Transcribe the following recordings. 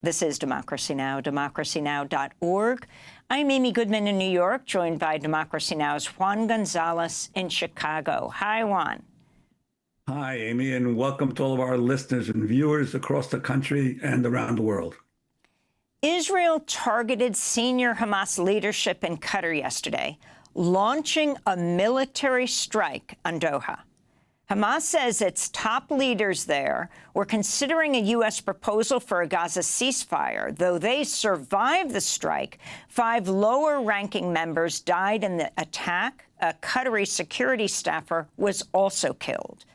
This is Democracy Now!, democracynow.org. I'm Amy Goodman in New York, joined by Democracy Now!'s Juan Gonzalez in Chicago. Hi, Juan. Hi, Amy, and welcome to all of our listeners and viewers across the country and around the world. Israel targeted senior Hamas leadership in Qatar yesterday, launching a military strike on Doha. Hamas says its top leaders there were considering a U.S. proposal for a Gaza ceasefire. Though they survived the strike, 5 lower-ranking members died in the attack. A Qatari security staffer was also killed.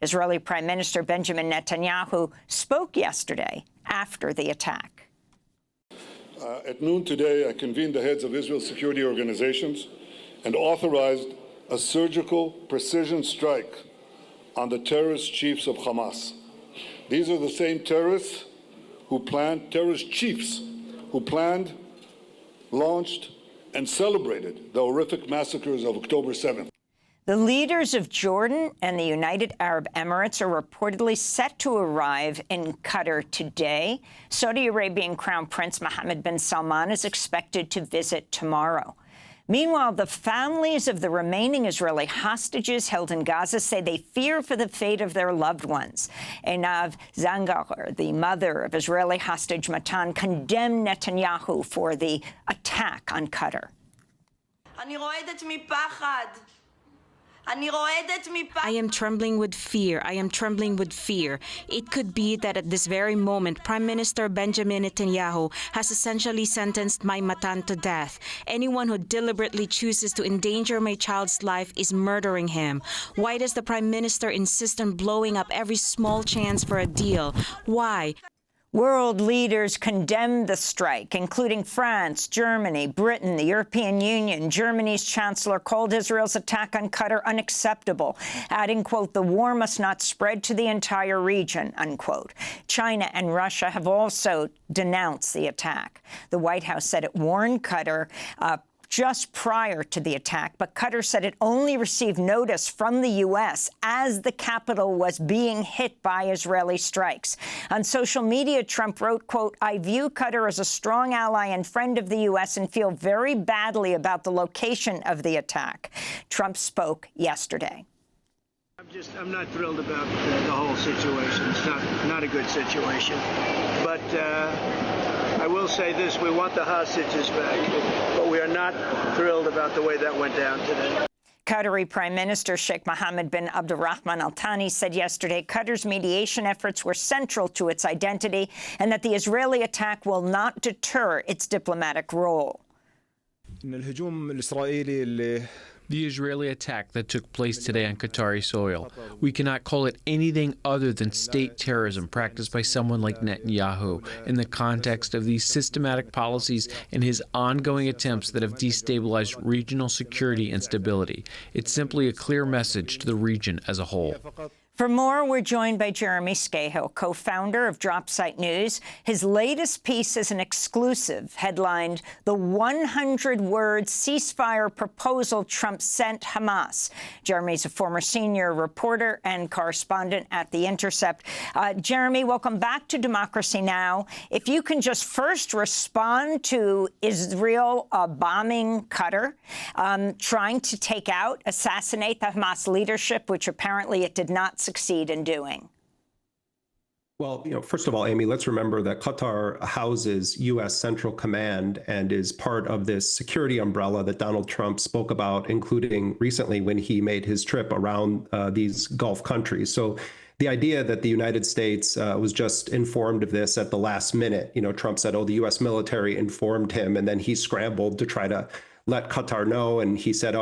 Israeli Prime Minister Benjamin Netanyahu spoke yesterday after the attack. At noon today, I convened the heads of Israel's security organizations and authorized a surgical precision strike on the terrorist chiefs of Hamas. These are the same terrorist chiefs who planned, launched, and celebrated the horrific massacres of October 7th. The leaders of Jordan and the United Arab Emirates are reportedly set to arrive in Qatar today. Saudi Arabian Crown Prince Mohammed bin Salman is expected to visit tomorrow. Meanwhile, the families of the remaining Israeli hostages held in Gaza say they fear for the fate of their loved ones. Einav Zangar, the mother of Israeli hostage Matan, condemned Netanyahu for the attack on Qatar. I am trembling with fear. I am trembling with fear. It could be that at this very moment, Prime Minister Benjamin Netanyahu has essentially sentenced my Matan to death. Anyone who deliberately chooses to endanger my child's life is murdering him. Why does the Prime Minister insist on blowing up every small chance for a deal? Why? World leaders condemned the strike, including France, Germany, Britain, the European Union. Germany's chancellor called Israel's attack on Qatar unacceptable, adding, quote, "The war must not spread to the entire region," unquote. China and Russia have also denounced the attack. The White House said it warned Qatar just prior to the attack, but Qatar said it only received notice from the U.S. as the capital was being hit by Israeli strikes. On social media, Trump wrote, quote, "I view Qatar as a strong ally and friend of the U.S. and feel very badly about the location of the attack." Trump spoke yesterday. I'm not thrilled about the whole situation. It's not a good situation. But I will say this, we want the hostages back, but we are not thrilled about the way that went down today. Qatari Prime Minister Sheikh Mohammed bin Abdulrahman Al Thani said yesterday Qatar's mediation efforts were central to its identity and that the Israeli attack will not deter its diplomatic role. The Israeli attack that took place today on Qatari soil, we cannot call it anything other than state terrorism practiced by someone like Netanyahu in the context of these systematic policies and his ongoing attempts that have destabilized regional security and stability. It's simply a clear message to the region as a whole. For more, we're joined by Jeremy Scahill, co-founder of Dropsite News. His latest piece is an exclusive headlined, "The 100-Word Ceasefire Proposal Trump Sent Hamas." Jeremy's a former senior reporter and correspondent at The Intercept. Jeremy, welcome back to Democracy Now! If you can just first respond to Israel bombing Qatar, trying to assassinate the Hamas leadership, which apparently it did not succeed in doing. Well, first of all, Amy, let's remember that Qatar houses U.S. Central Command and is part of this security umbrella that Donald Trump spoke about, including recently when he made his trip around these Gulf countries. So the idea that the United States was just informed of this at the last minute, Trump said, oh, the U.S. military informed him, and then he scrambled to try to let Qatar know. And he said,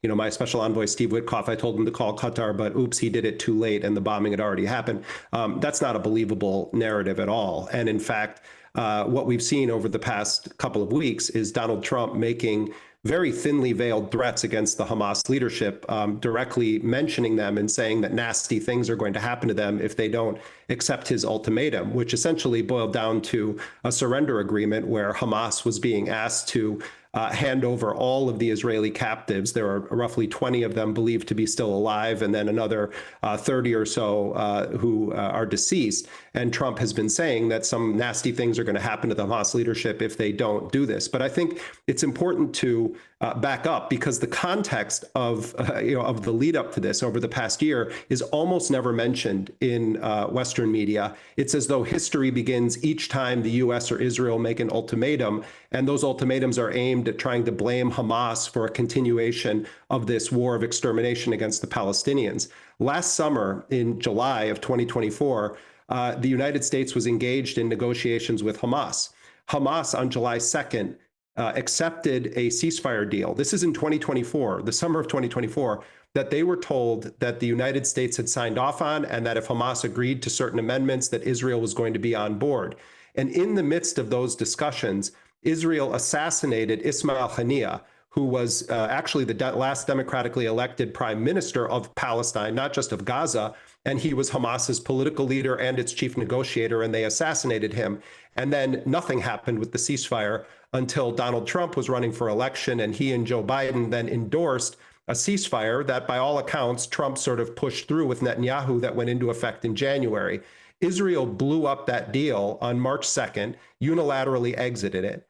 my special envoy, Steve Witkoff, I told him to call Qatar, but oops, he did it too late and the bombing had already happened. That's not a believable narrative at all. And in fact, what we've seen over the past couple of weeks is Donald Trump making very thinly veiled threats against the Hamas leadership, directly mentioning them and saying that nasty things are going to happen to them if they don't accept his ultimatum, which essentially boiled down to a surrender agreement where Hamas was being asked to hand over all of the Israeli captives. There are roughly 20 of them believed to be still alive, and then another 30 or so who are deceased. And Trump has been saying that some nasty things are going to happen to the Hamas leadership if they don't do this. But I think it's important to back up, because the context of the lead up to this over the past year is almost never mentioned in Western media. It's as though history begins each time the U.S. or Israel make an ultimatum, and those ultimatums are aimed at trying to blame Hamas for a continuation of this war of extermination against the Palestinians. Last summer, in July of 2024, the United States was engaged in negotiations with Hamas. Hamas on July 2nd accepted a ceasefire deal. This is in 2024, the summer of 2024, that they were told that the United States had signed off on, and that if Hamas agreed to certain amendments, that Israel was going to be on board. And in the midst of those discussions, Israel assassinated Ismail Haniyeh, who was actually the last democratically elected prime minister of Palestine, not just of Gaza, and he was Hamas's political leader and its chief negotiator, and they assassinated him. And then nothing happened with the ceasefire until Donald Trump was running for election, and he and Joe Biden then endorsed a ceasefire that, by all accounts, Trump sort of pushed through with Netanyahu, that went into effect in January. Israel blew up that deal on March 2nd, unilaterally exited it,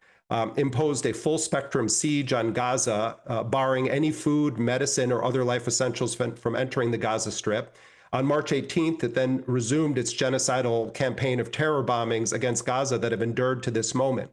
imposed a full spectrum siege on Gaza, barring any food, medicine, or other life essentials from entering the Gaza Strip. On March 18th, it then resumed its genocidal campaign of terror bombings against Gaza that have endured to this moment.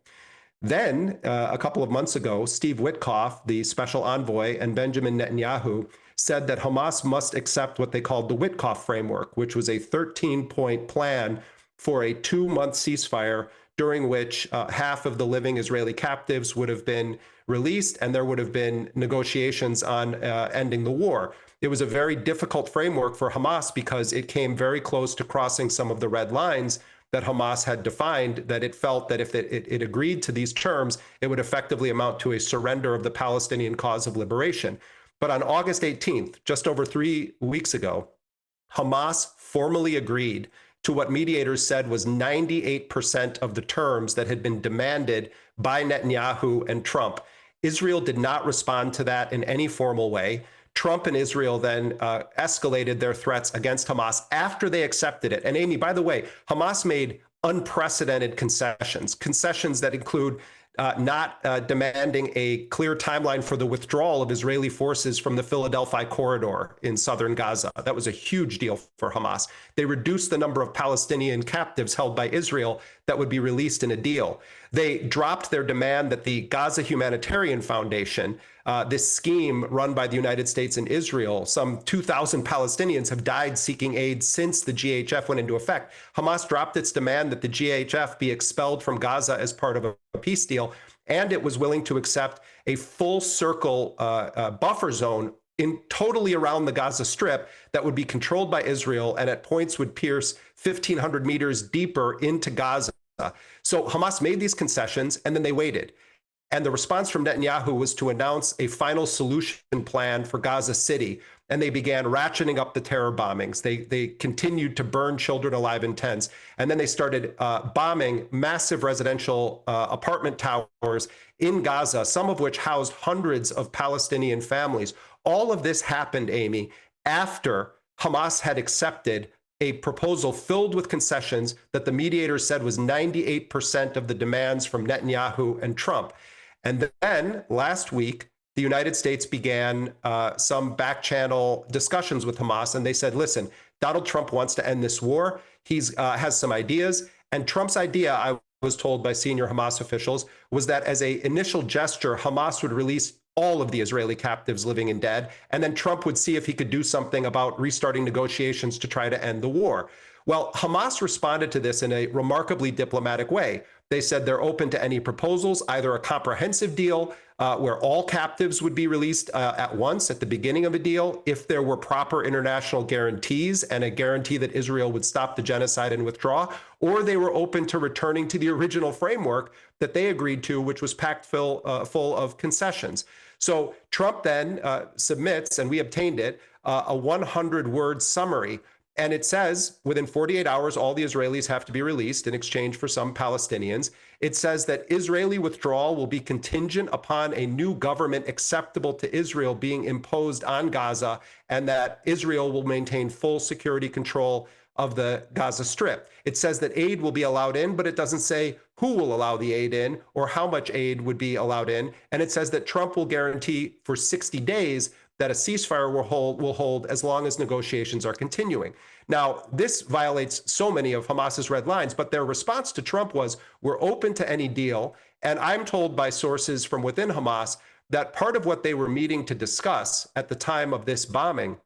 Then, a couple of months ago, Steve Witkoff, the special envoy, and Benjamin Netanyahu said that Hamas must accept what they called the Witkoff framework, which was a 13-point plan for a 2-month ceasefire during which half of the living Israeli captives would have been released, and there would have been negotiations on ending the war. It was a very difficult framework for Hamas because it came very close to crossing some of the red lines that Hamas had defined, that it felt that if it agreed to these terms, it would effectively amount to a surrender of the Palestinian cause of liberation. But on August 18th, just over 3 weeks ago, Hamas formally agreed to what mediators said was 98% of the terms that had been demanded by Netanyahu and Trump. Israel did not respond to that in any formal way. Trump and Israel then escalated their threats against Hamas after they accepted it. And Amy, by the way, Hamas made unprecedented concessions that include not demanding a clear timeline for the withdrawal of Israeli forces from the Philadelphia corridor in southern Gaza. That was a huge deal for Hamas. They reduced the number of Palestinian captives held by Israel that would be released in a deal. They dropped their demand that the Gaza Humanitarian Foundation, this scheme run by the United States and Israel, some 2,000 Palestinians have died seeking aid since the GHF went into effect. Hamas dropped its demand that the GHF be expelled from Gaza as part of a peace deal, and it was willing to accept a full circle buffer zone totally around the Gaza Strip that would be controlled by Israel and at points would pierce 1,500 meters deeper into Gaza. So Hamas made these concessions and then they waited. And the response from Netanyahu was to announce a final solution plan for Gaza City. And they began ratcheting up the terror bombings. They continued to burn children alive in tents. And then they started bombing massive residential apartment towers in Gaza, some of which housed hundreds of Palestinian families. All of this happened, Amy, after Hamas had accepted a proposal filled with concessions that the mediators said was 98% of the demands from Netanyahu and Trump. And then last week, the United States began some back-channel discussions with Hamas, and they said, listen, Donald Trump wants to end this war. He's has some ideas, and Trump's idea, I was told by senior Hamas officials, was that as an initial gesture, Hamas would release all of the Israeli captives living and dead, and then Trump would see if he could do something about restarting negotiations to try to end the war. Well, Hamas responded to this in a remarkably diplomatic way. They said they're open to any proposals, either a comprehensive deal where all captives would be released at once at the beginning of a deal, if there were proper international guarantees and a guarantee that Israel would stop the genocide and withdraw, or they were open to returning to the original framework that they agreed to, which was packed full of concessions. So Trump then submits, and we obtained it, a 100-word summary And it says within 48 hours, all the Israelis have to be released in exchange for some Palestinians. It says that Israeli withdrawal will be contingent upon a new government acceptable to Israel being imposed on Gaza, and that Israel will maintain full security control of the Gaza Strip. It says that aid will be allowed in, but it doesn't say who will allow the aid in or how much aid would be allowed in. And it says that Trump will guarantee for 60 days that a ceasefire will hold as long as negotiations are continuing. Now, this violates so many of Hamas's red lines, but their response to Trump was, we're open to any deal. And I'm told by sources from within Hamas that part of what they were meeting to discuss at the time of this bombing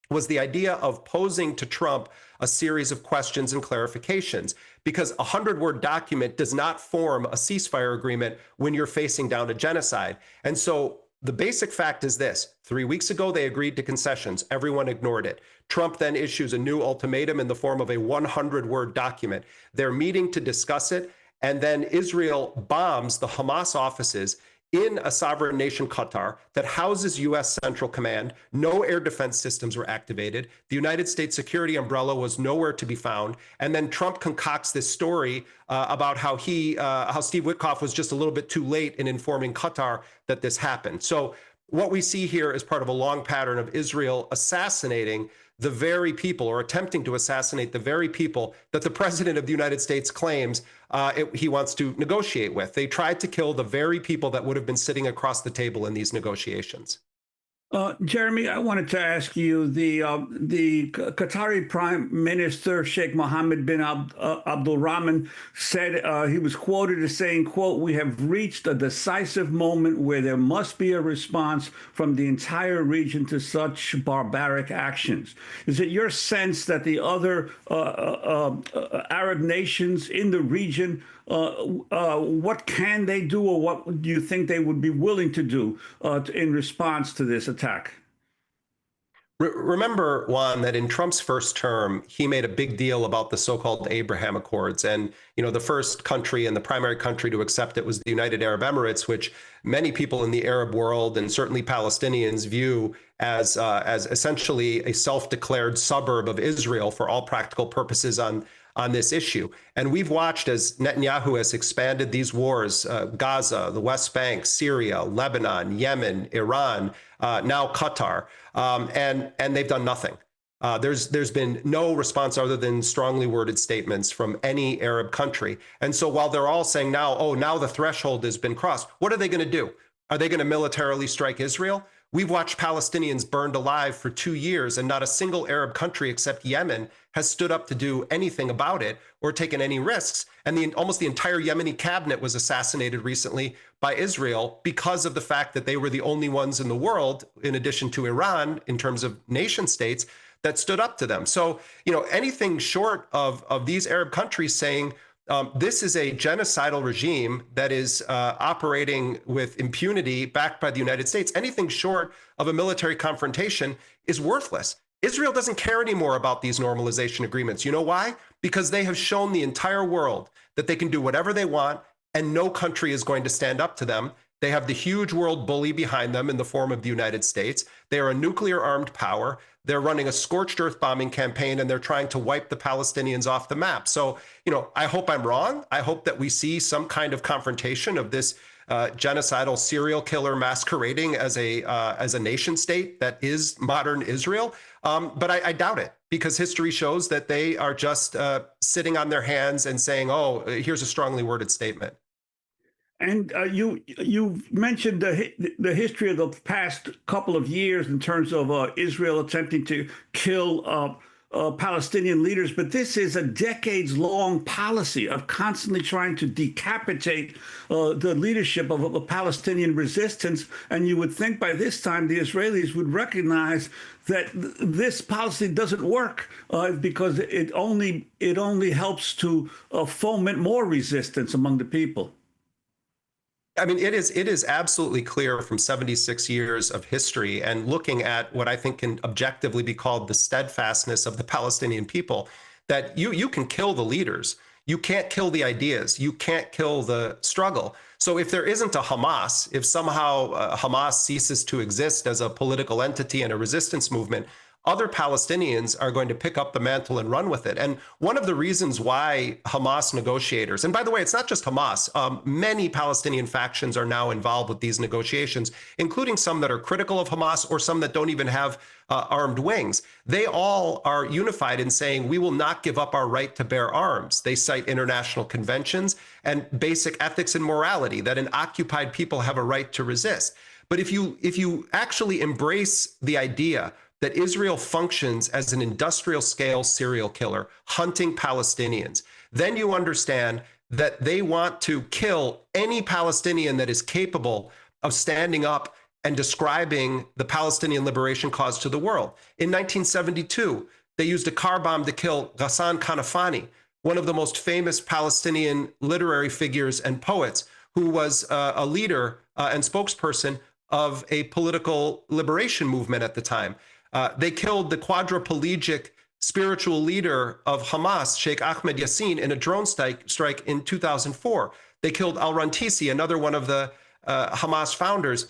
was the idea of posing to Trump a series of questions and clarifications, because a 100-word document does not form a ceasefire agreement when you're facing down a genocide. And so the basic fact is this: 3 weeks ago, they agreed to concessions. Everyone ignored it. Trump then issues a new ultimatum in the form of a 100-word document. They're meeting to discuss it, and then Israel bombs the Hamas offices in a sovereign nation, Qatar, that houses U.S. Central Command. No air defense systems were activated. The United States security umbrella was nowhere to be found. And then Trump concocts this story about how Steve Witkoff was just a little bit too late in informing Qatar that this happened. So what we see here is part of a long pattern of Israel assassinating the very people, or attempting to assassinate the very people that the president of the United States claims he wants to negotiate with. They tried to kill the very people that would have been sitting across the table in these negotiations. Jeremy, I wanted to ask you, the Qatari Prime Minister Sheikh Mohammed bin Abdul Rahman said, he was quoted as saying, quote, "We have reached a decisive moment where there must be a response from the entire region to such barbaric actions." Is it your sense that the other Arab nations in the region, what can they do, or what do you think they would be willing to do in response to this attack? Remember, Juan, that in Trump's first term, he made a big deal about the so-called Abraham Accords. And, the first country and the primary country to accept it was the United Arab Emirates, which many people in the Arab world, and certainly Palestinians, view as essentially a self-declared suburb of Israel for all practical purposes on this issue. And we've watched as Netanyahu has expanded these wars, Gaza, the West Bank, Syria, Lebanon, Yemen, Iran, now Qatar, and they've done nothing. There's been no response other than strongly worded statements from any Arab country. And so while they're all saying now the threshold has been crossed, what are they going to do? Are they going to militarily strike Israel? We've watched Palestinians burned alive for 2 years, and not a single Arab country except Yemen has stood up to do anything about it or taken any risks. And almost the entire Yemeni cabinet was assassinated recently by Israel because of the fact that they were the only ones in the world, in addition to Iran, in terms of nation states, that stood up to them. So, anything short of these Arab countries saying, this is a genocidal regime that is operating with impunity backed by the United States, anything short of a military confrontation is worthless. Israel doesn't care anymore about these normalization agreements. You know why? Because they have shown the entire world that they can do whatever they want and no country is going to stand up to them. They have the huge world bully behind them in the form of the United States. They are a nuclear armed power. They're running a scorched earth bombing campaign, and they're trying to wipe the Palestinians off the map. So, I hope I'm wrong. I hope that we see some kind of confrontation of this genocidal serial killer masquerading as a nation state that is modern Israel. But I doubt it, because history shows that they are just sitting on their hands and saying, here's a strongly worded statement. And you mentioned the history of the past couple of years in terms of Israel attempting to kill Palestinian leaders, but this is a decades-long policy of constantly trying to decapitate the leadership of a Palestinian resistance. And you would think by this time the Israelis would recognize that this policy doesn't work because it only helps to foment more resistance among the people. I mean, it is absolutely clear from 76 years of history and looking at what I think can objectively be called the steadfastness of the Palestinian people, that you can kill the leaders. You can't kill the ideas. You can't kill the struggle. So if there isn't a Hamas, if somehow Hamas ceases to exist as a political entity and a resistance movement, other Palestinians are going to pick up the mantle and run with it. And one of the reasons why Hamas negotiators, and by the way, it's not just Hamas, many Palestinian factions are now involved with these negotiations, including some that are critical of Hamas or some that don't even have armed wings. They all are unified in saying we will not give up our right to bear arms. They cite international conventions and basic ethics and morality that an occupied people have a right to resist. But if you actually embrace the idea that Israel functions as an industrial scale serial killer, hunting Palestinians, then you understand that they want to kill any Palestinian that is capable of standing up and describing the Palestinian liberation cause to the world. In 1972, they used a car bomb to kill Ghassan Kanafani, one of the most famous Palestinian literary figures and poets, who was a leader and spokesperson of a political liberation movement at the time. They killed the quadriplegic spiritual leader of Hamas, Sheikh Ahmed Yassin, in a drone strike in 2004. They killed al-Rantisi, another one of the Hamas founders,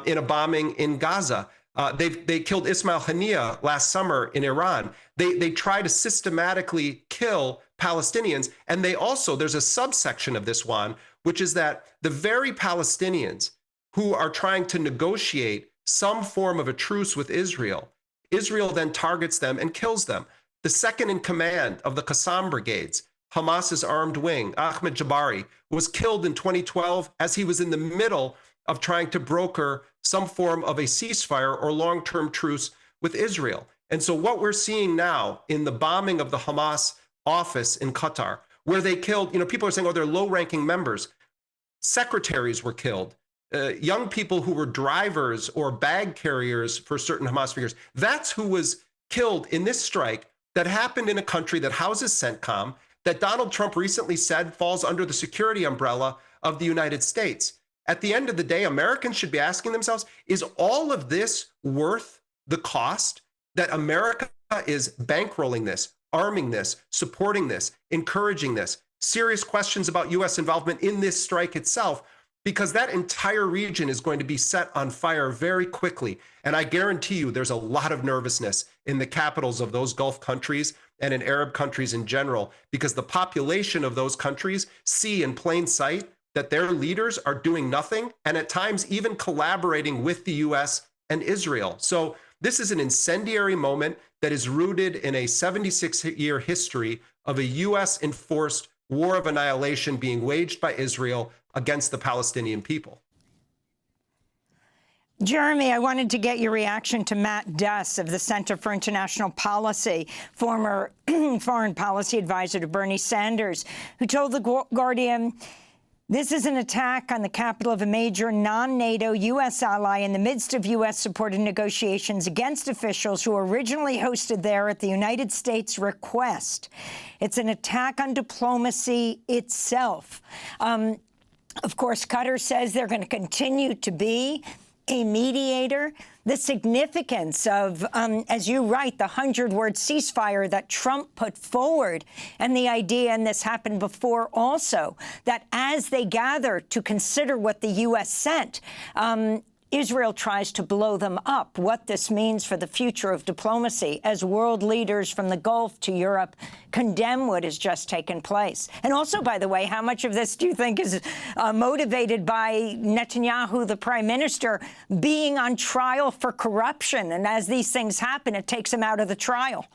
in a bombing in Gaza. They killed Ismail Haniyeh last summer in Iran. They try to systematically kill Palestinians. And they also, there's a subsection of this one, which is that the very Palestinians who are trying to negotiate some form of a truce with Israel, Israel then targets them and kills them. The second in command of the Qassam brigades, Hamas's armed wing, Ahmed Jabari, was killed in 2012 as he was in the middle of trying to broker some form of a ceasefire or long-term truce with Israel. And so what we're seeing now in the bombing of the Hamas office in Qatar, where they killed, people are saying, oh, they're low-ranking members. Secretaries were killed. Young people who were drivers or bag carriers for certain Hamas figures. That's who was killed in this strike that happened in a country that houses CENTCOM, that Donald Trump recently said falls under the security umbrella of the United States. At the end of the day, Americans should be asking themselves, is all of this worth the cost that America is bankrolling this, arming this, supporting this, encouraging this? Serious questions about U.S. involvement in this strike itself, because that entire region is going to be set on fire very quickly. And I guarantee you there's a lot of nervousness in the capitals of those Gulf countries and in Arab countries in general, because the population of those countries see in plain sight that their leaders are doing nothing, and at times even collaborating with the US and Israel. So this is an incendiary moment that is rooted in a 76-year history of a US-enforced war of annihilation being waged by Israel against the Palestinian people. Jeremy, I wanted to get your reaction to Matt Duss of the Center for International Policy, former foreign policy advisor to Bernie Sanders, who told The Guardian, this is an attack on the capital of a major non-NATO U.S. ally in the midst of U.S.-supported negotiations against officials who originally hosted there at the United States' request. It's an attack on diplomacy itself. Of course, Qatar says they're going to continue to be a mediator. The significance of, as you write, the 100-word ceasefire that Trump put forward, and the idea, and this happened before also, that as they gather to consider what the U.S. sent, Israel tries to blow them up. What this means for the future of diplomacy as world leaders from the Gulf to Europe condemn what has just taken place. And also, by the way, how much of this do you think is motivated by Netanyahu, the prime minister, being on trial for corruption? And as these things happen, it takes him out of the trial.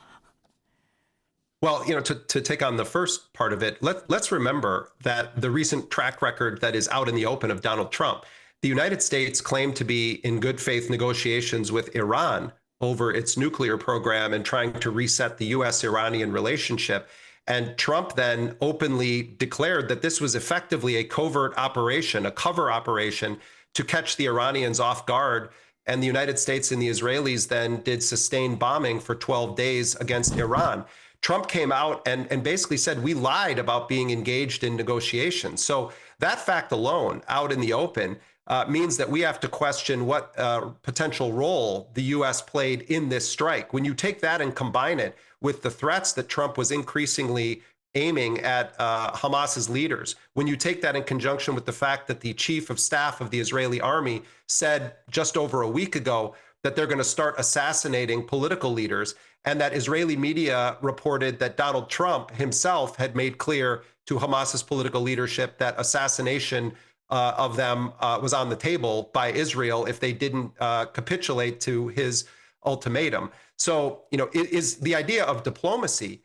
Well, to take on the first part of it, let's remember that the recent track record that is out in the open of Donald Trump. The United States claimed to be in good faith negotiations with Iran over its nuclear program and trying to reset the U.S.-Iranian relationship. And Trump then openly declared that this was effectively a covert operation, a cover operation to catch the Iranians off guard. And the United States and the Israelis then did sustained bombing for 12 days against Iran. Trump came out and basically said, we lied about being engaged in negotiations. So that fact alone, out in the open, means that we have to question what potential role the U.S. played in this strike. When you take that and combine it with the threats that Trump was increasingly aiming at Hamas's leaders, when you take that in conjunction with the fact that the chief of staff of the Israeli army said just over a week ago that they're going to start assassinating political leaders, and that Israeli media reported that Donald Trump himself had made clear to Hamas's political leadership that assassination of them was on the table by Israel if they didn't capitulate to his ultimatum. So, it is the idea of diplomacy.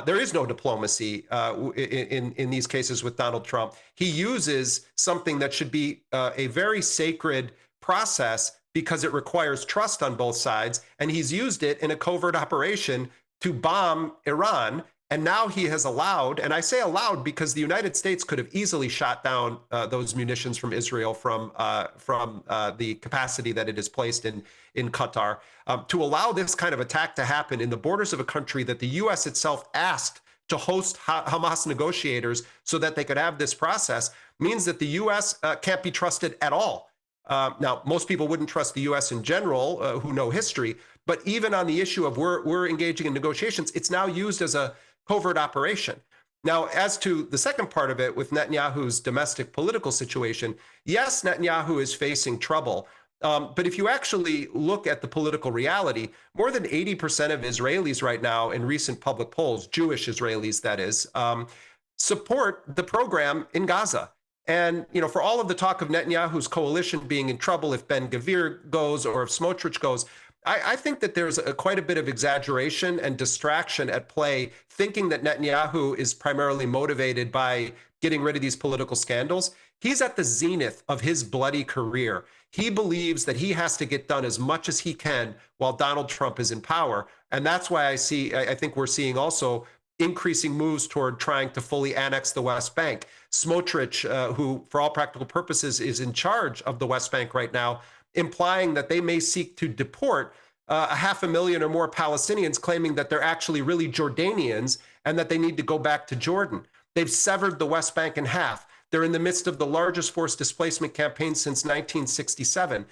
There is no diplomacy in these cases with Donald Trump. He uses something that should be a very sacred process because it requires trust on both sides. And he's used it in a covert operation to bomb Iran. And now he has allowed, and I say allowed because the United States could have easily shot down those munitions from Israel from the capacity that it is placed in Qatar. To allow this kind of attack to happen in the borders of a country that the U.S. itself asked to host Hamas negotiators so that they could have this process means that the U.S. Can't be trusted at all. Now, most people wouldn't trust the U.S. in general who know history, but even on the issue of we're engaging in negotiations, it's now used as a covert operation. Now, as to the second part of it with Netanyahu's domestic political situation, yes, Netanyahu is facing trouble. But if you actually look at the political reality, more than 80% of Israelis right now in recent public polls, Jewish Israelis that is, support the program in Gaza. And, for all of the talk of Netanyahu's coalition being in trouble if Ben-Gvir goes or if Smotrich goes, I think that there's quite a bit of exaggeration and distraction at play, thinking that Netanyahu is primarily motivated by getting rid of these political scandals. He's at the zenith of his bloody career. He believes that he has to get done as much as he can while Donald Trump is in power. And that's why I think we're seeing also increasing moves toward trying to fully annex the West Bank. Smotrich, who for all practical purposes is in charge of the West Bank right now, implying that they may seek to deport 500,000 or more Palestinians, claiming that they're actually really Jordanians and that they need to go back to Jordan. They've severed the West Bank in half. They're in the midst of the largest forced displacement campaign since 1967.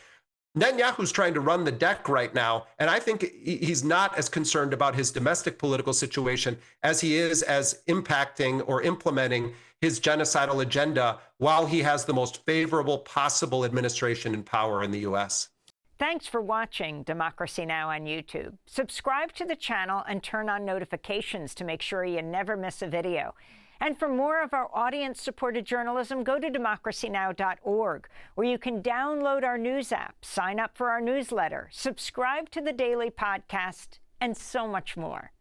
Netanyahu's trying to run the deck right now, and I think he's not as concerned about his domestic political situation as he is as impacting or implementing his genocidal agenda while he has the most favorable possible administration in power in the U.S. Thanks for watching Democracy Now! On YouTube. Subscribe to the channel and turn on notifications to make sure you never miss a video. And for more of our audience-supported journalism, go to democracynow.org, where you can download our news app, sign up for our newsletter, subscribe to the daily podcast, and so much more.